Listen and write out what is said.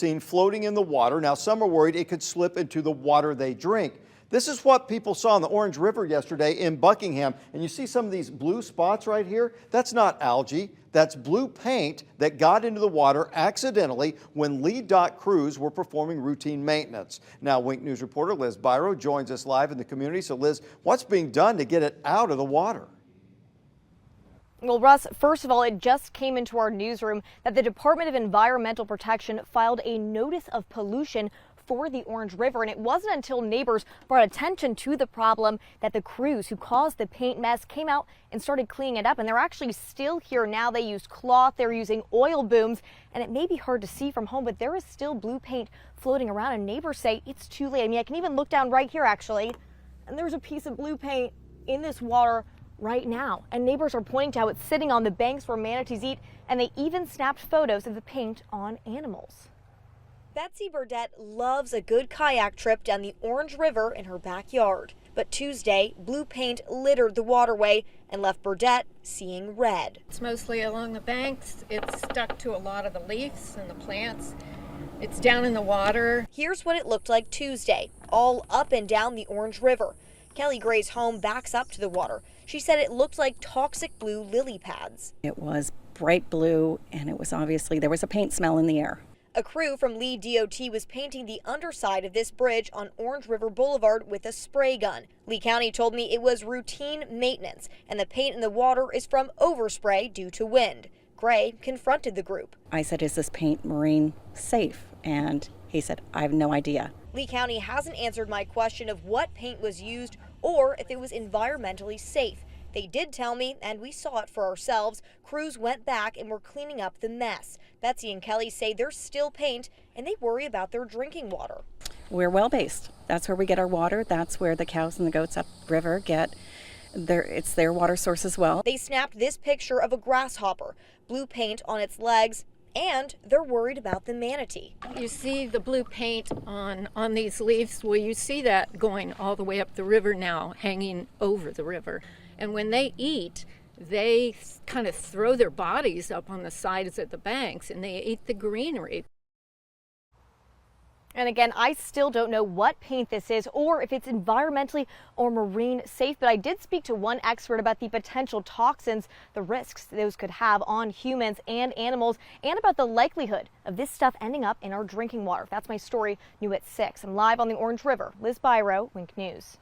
seen floating in the water. Now, some are worried it could slip into the water they drink. This is what people saw in the Orange River yesterday in Buckingham. And you see some of these blue spots right here? That's not algae. That's blue paint that got into the water accidentally when lead dock crews were performing routine maintenance. Now, Wink News reporter Liz Byro joins us live in the community. So, Liz, what's being done to get it out of the water? Well, Russ, first of all, it just came into our newsroom that the Department of Environmental Protection filed a notice of pollution for the Orange River, and it wasn't until neighbors brought attention to the problem that the crews who caused the paint mess came out and started cleaning it up. And they're actually still here now. They used cloth, they're using oil booms, and it may be hard to see from home, but there is still blue paint floating around, and neighbors say it's too late. I mean, I can even look down right here actually, and there's a piece of blue paint in this water right now, and neighbors are pointing to how it's sitting on the banks where manatees eat, and they even snapped photos of the paint on animals. Betsy Burdette loves a good kayak trip down the Orange River in her backyard, but Tuesday, blue paint littered the waterway and left Burdette seeing red. It's mostly along the banks. It's stuck to a lot of the leaves and the plants. It's down in the water. Here's what it looked like Tuesday, all up and down the Orange River. Kelly Gray's home backs up to the water. She said it looked like toxic blue lily pads. It was bright blue, and it was obviously, there was a paint smell in the air. A crew from Lee DOT was painting the underside of this bridge on Orange River Boulevard with a spray gun. Lee County told me it was routine maintenance, and the paint in the water is from overspray due to wind. Gray confronted the group. I said, is this paint marine safe? And he said, I have no idea. Lee County hasn't answered my question of what paint was used or if it was environmentally safe. They did tell me, and we saw it for ourselves, crews went back and were cleaning up the mess. Betsy and Kelly say there's still paint, and they worry about their drinking water. We're well-based. That's where we get our water. That's where the cows and the goats upriver get it's their water source as well. They snapped this picture of a grasshopper, blue paint on its legs, and they're worried about the manatee. You see the blue paint on these leaves. Well, you see that going all the way up the river now, hanging over the river. And when they eat, they kind of throw their bodies up on the sides of the banks and they eat the greenery. And again, I still don't know what paint this is or if it's environmentally or marine safe, but I did speak to one expert about the potential toxins, the risks those could have on humans and animals, and about the likelihood of this stuff ending up in our drinking water. That's my story, new at 6. I'm live on the Orange River. Liz Byro, Wink News.